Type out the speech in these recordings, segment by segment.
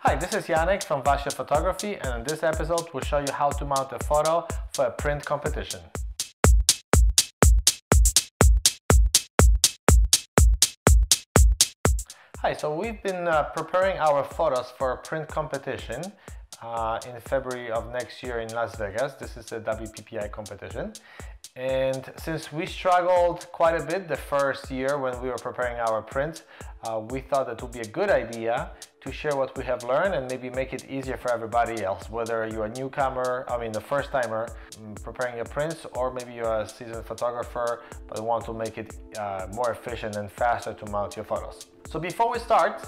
Hi, this is Yannick from Vasha Photography, and in this episode we'll show you how to mount a photo for a print competition. Hi, so we've been preparing our photos for a print competition in February of next year in Las Vegas. This is the WPPI competition. And since we struggled quite a bit the first year when we were preparing our prints, we thought it would be a good idea to share what we have learned and maybe make it easier for everybody else, whether you're a newcomer, the first timer preparing your prints, or maybe you're a seasoned photographer but want to make it more efficient and faster to mount your photos. So before we start,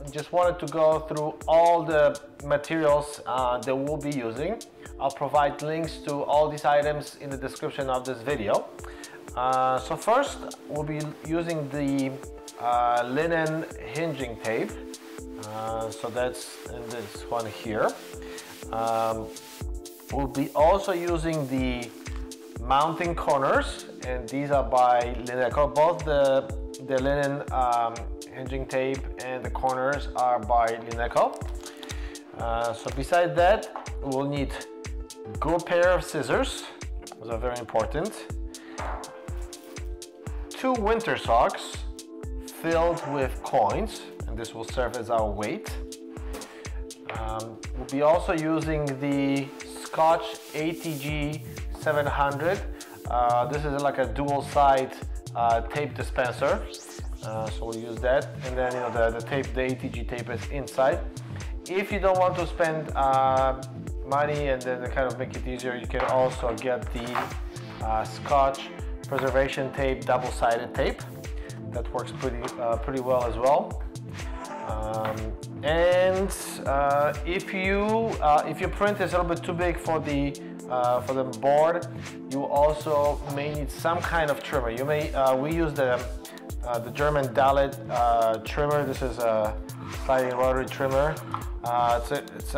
I just wanted to go through all the materials that we'll be using. I'll provide links to all these items in the description of this video. So first, we'll be using the linen hinging tape. So that's in this one here. We'll be also using the mounting corners, and these are by Lineco. Both the linen hinging tape and the corners are by Lineco. So beside that, we'll need a good pair of scissors. Those are very important. 2 winter socks filled with coins, and this will serve as our weight. We'll be also using the Scotch ATG 700. This is like a dual side tape dispenser. So we'll use that, and then the ATG tape is inside. If you don't want to spend money and then kind of make it easier, you can also get the Scotch preservation tape, double-sided tape. That works pretty well as well. If your print is a little bit too big for the board, you also may need some kind of trimmer. You may we use the German Dalit trimmer. This is a sliding rotary trimmer. It's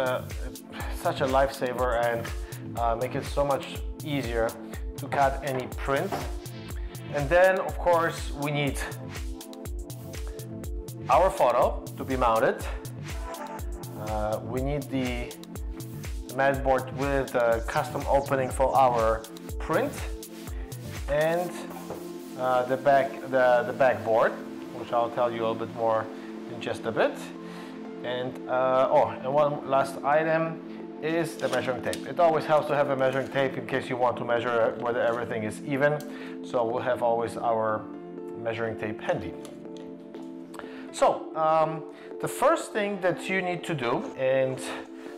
such a lifesaver and make it so much easier to cut any print. And then, of course, we need our photo to be mounted. We need the mat board with the custom opening for our print, and the backboard, which I'll tell you a little bit more in just a bit. And one last item is the measuring tape. It always helps to have a measuring tape in case you want to measure whether everything is even. So we'll have always our measuring tape handy. So the first thing that you need to do, and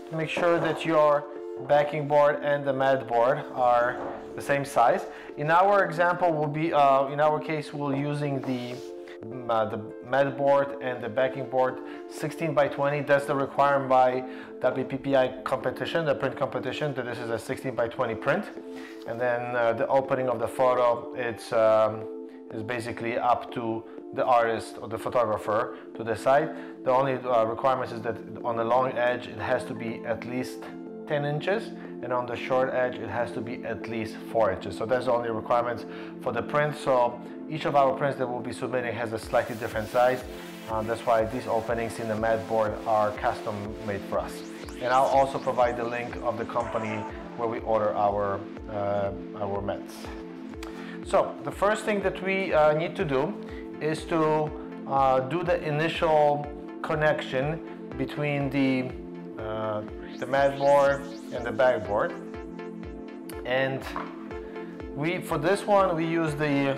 to make sure that your backing board and the mat board are the same size. In our example, in our case, we're using the mat board and the backing board 16 by 20. That's the requirement by WPPI competition, the print competition, that this is a 16 by 20 print. And then the opening of the photo, is basically up to the artist or the photographer to decide. The only requirement is that on the long edge it has to be at least 10 inches, and on the short edge it has to be at least 4 inches. So that's the only requirements for the print. So each of our prints that we'll be submitting has a slightly different size. That's why these openings in the mat board are custom made for us. And I'll also provide the link of the company where we order our mats. So the first thing that we need to do is to do the initial connection between the mat board and the backboard. And for this one we use the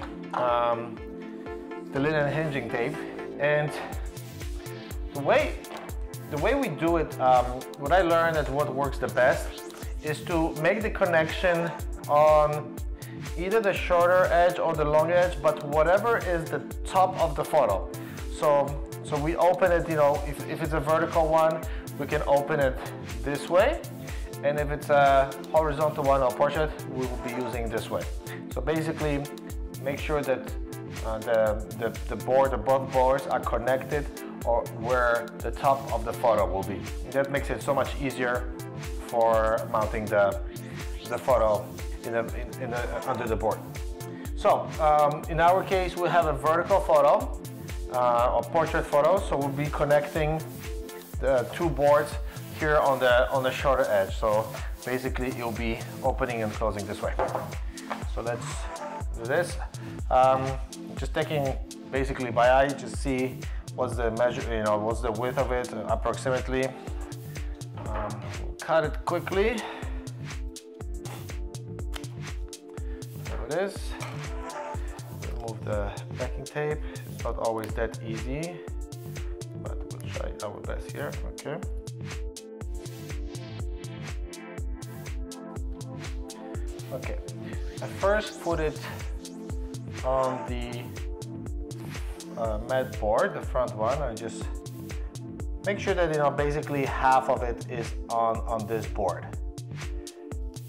linen hinging tape. And the way we do it, what I learned that what works the best is to make the connection on either the shorter edge or the long edge, but whatever is the top of the photo. So we open it, if it's a vertical one, we can open it this way, and if it's a horizontal one or portrait, we will be using this way. So basically, make sure that both boards are connected, or where the top of the photo will be. That makes it so much easier for mounting the photo under the board. So in our case, we have a vertical photo, or portrait photo, so we'll be connecting two boards here on the shorter edge. So basically you'll be opening and closing this way. So let's do this. Just taking basically by eye, just see what's the measure, what's the width of it approximately. Cut it quickly. There it is. Remove the backing tape. It's not always that easy, but we'll try our best here. Okay. Okay. I first put it on the mat board, the front one, and just make sure that basically half of it is on this board.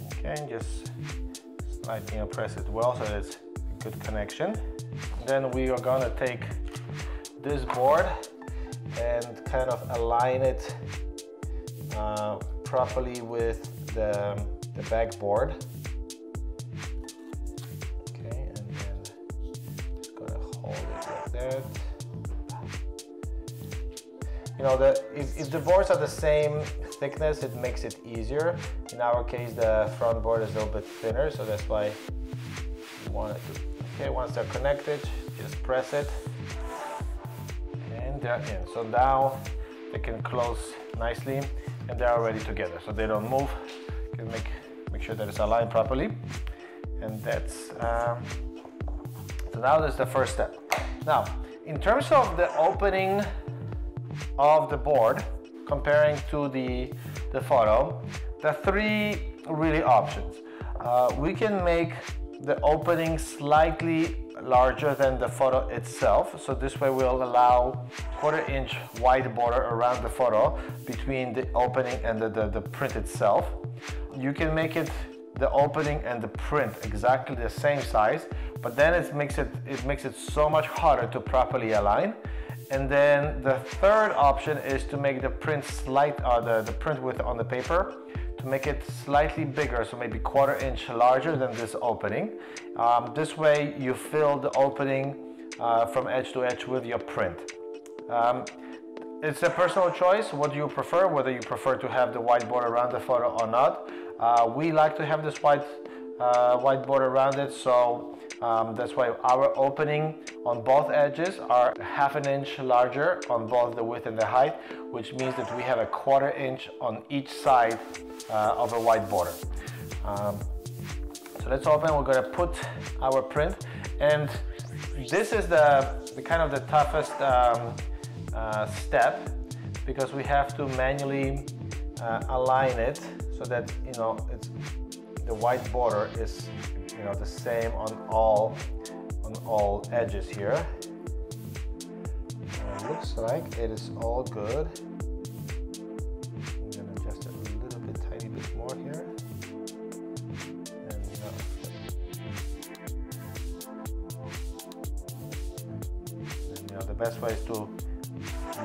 Okay, and just slightly press it well so that it's a good connection. Then we are gonna take this board and kind of align it properly with the backboard. Okay, and then just gonna hold it like that. If the boards are the same thickness, it makes it easier. In our case, the front board is a little bit thinner, so that's why we want it to. Okay, once they're connected, just press it, and they're in. So now they can close nicely, and they are ready together, so they don't move. You can make sure that it's aligned properly, and that's so now that's the first step. Now, in terms of the opening of the board, comparing to the photo, there are three really options. We can make the opening slightly larger than the photo itself, so this way we'll allow 1/4 inch wide border around the photo between the opening and the print itself. You can make it the opening and the print exactly the same size, but then it makes it so much harder to properly align. And then the third option is to make the print the print width on the paper, to make it slightly bigger, so maybe 1/4 inch larger than this opening. This way you fill the opening from edge to edge with your print. It's a personal choice. What do you prefer? Whether you prefer to have the white border around the photo or not. We like to have this white border around it, so that's why our opening on both edges are 1/2 inch larger on both the width and the height, which means that we have a 1/4 inch on each side of a white border. So let's open. We're going to put our print, and this is the kind of the toughest step, because we have to manually align it so that the white border is the same on all edges here. And it looks like it is all good. I'm gonna adjust it a little bit, tiny bit more here. And the best way is to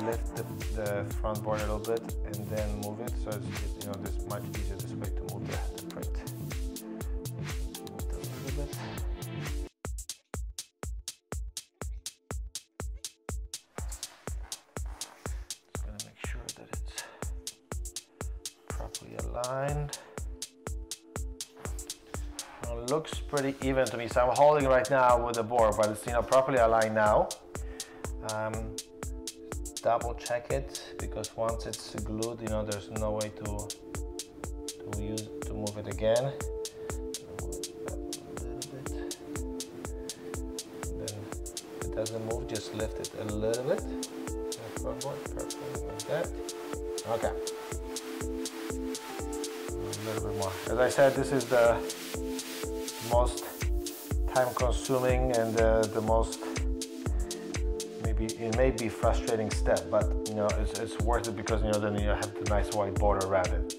lift the front board a little bit and then move it, so it's this much easier this way to move the print. Aligned. Well, it looks pretty even to me, so I'm holding right now with the board, but it's properly aligned now. Double check it, because once it's glued, there's no way to move it again. Then if it doesn't move, just lift it a little bit. Perfect, like that. Okay. A little bit more. As I said, this is the most time-consuming and the most it may be frustrating step, but it's worth it, because then you have the nice white border around it.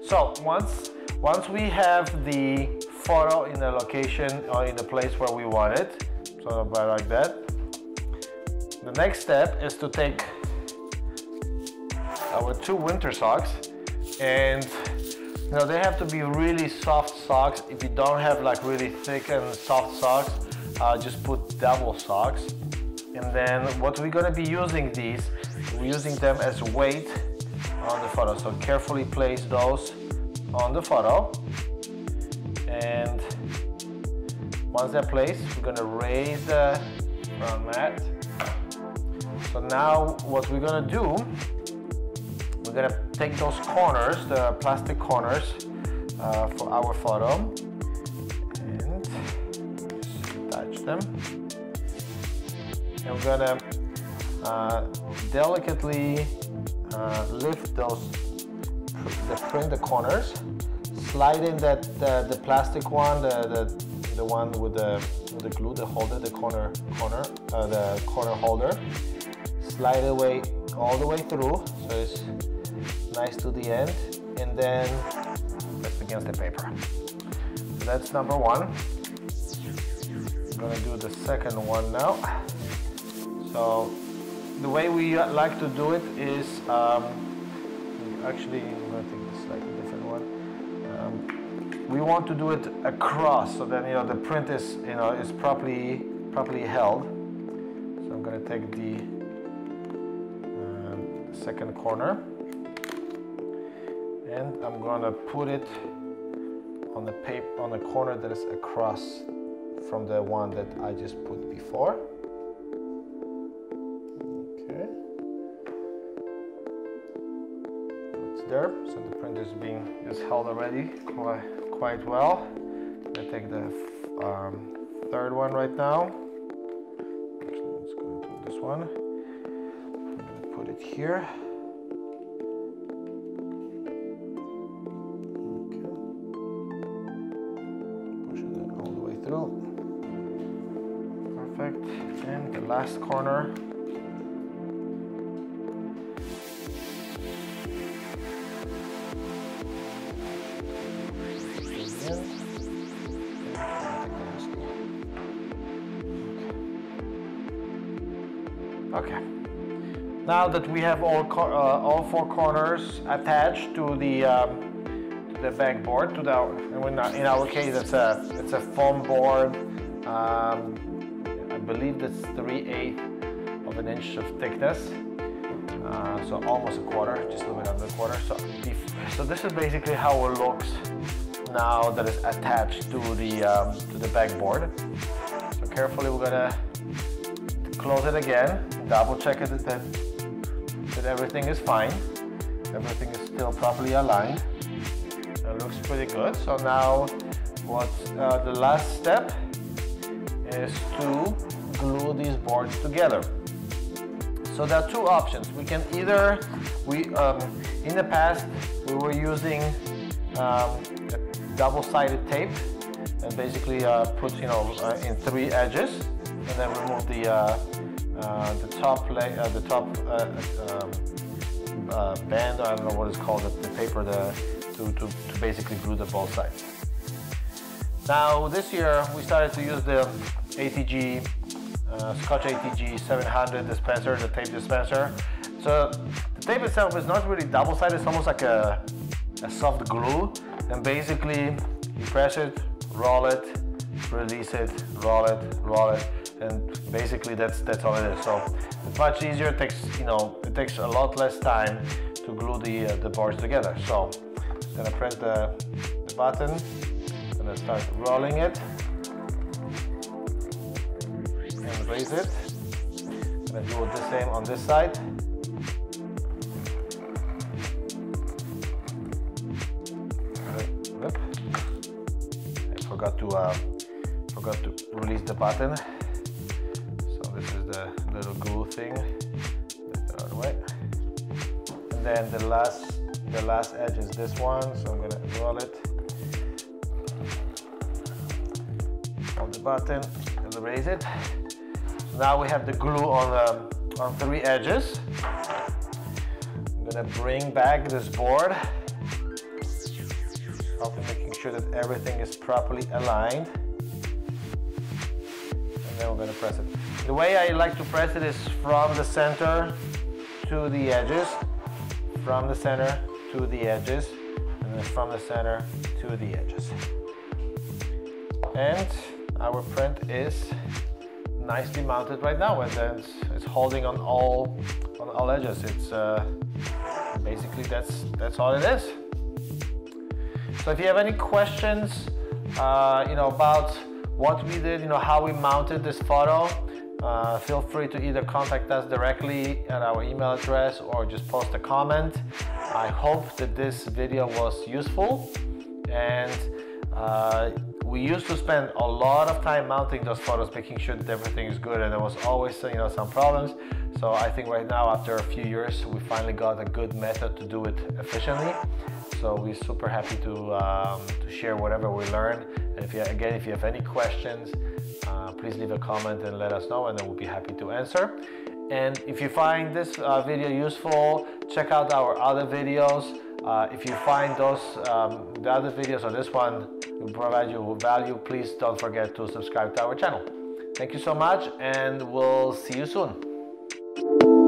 So once we have the photo in the location or in the place where we want it, so about like that, the next step is to take our 2 winter socks, and they have to be really soft socks. If you don't have like really thick and soft socks, just put double socks. And then what we're going to be using we're using them as weight on the photo. So carefully place those on the photo, and once they're placed, we're going to raise the front mat. So now what we're going to do, we're going to take those corners, the plastic corners for our photo, and just attach them. And we're going to delicately lift the corners, slide in the plastic one, the one with the glue, the holder, the corner holder. Slide away all the way through, so it's nice to the end, and then press against the paper. So that's number one. I'm gonna do the second one now. So the way we like to do it is, actually, I'm gonna take this slightly different one. We want to do it across, so then the print is is properly held. So I'm gonna take the second corner, and I'm gonna put it on the corner that is across from the one that I just put before. Okay, it's there. So the print is held already quite well. I take the third one right now. Actually, let's go to this one. Put it here. Okay. Pushing it all the way through. Perfect. And the last corner. Okay. Now that we have all four corners attached to the backboard, in our case it's a foam board. I believe that's 3/8 of an inch of thickness, so almost a quarter, just a little bit under a quarter. So this is basically how it looks now that it's attached to the backboard. So carefully we're gonna close it again, double check it that everything is fine, everything is still properly aligned. It looks pretty good. So now the last step is to glue these boards together. So there are two options. We can either, in the past we were using a double-sided tape and basically put in 3 edges, and then remove the top band, or I don't know what it's called, the paper to basically glue the both sides. Now this year we started to use the ATG, Scotch ATG 700 dispenser, the tape dispenser. So the tape itself is not really double-sided, it's almost like a soft glue, and basically you press it, roll it, release it, roll it, and basically that's all it is. So it's much easier. It takes a lot less time to glue the boards together. So I'm gonna press the button, I'm gonna start rolling it and raise it. I'm gonna do the same on this side. I forgot to release the button. So this is the little glue thing. Get that out of the way. And then the last edge is this one. So I'm gonna roll it. Hold the button and raise it. So now we have the glue on 3 edges. I'm gonna bring back this board, making sure that everything is properly aligned. And then we're going to press it. The way I like to press it is from the center to the edges, from the center to the edges, and then from the center to the edges. And our print is nicely mounted right now, and then it's holding on all edges. It's basically that's all it is. So if you have any questions, about what we did, how we mounted this photo, feel free to either contact us directly at our email address or just post a comment. I hope that this video was useful, and we used to spend a lot of time mounting those photos, making sure that everything is good, and there was always some problems. So I think right now, after a few years, we finally got a good method to do it efficiently. So we're super happy to share whatever we learned. And if you have any questions, please leave a comment and let us know, and then we'll be happy to answer. And if you find this video useful, check out our other videos. If you find the other videos or this one will provide you value, please don't forget to subscribe to our channel. Thank you so much, and we'll see you soon.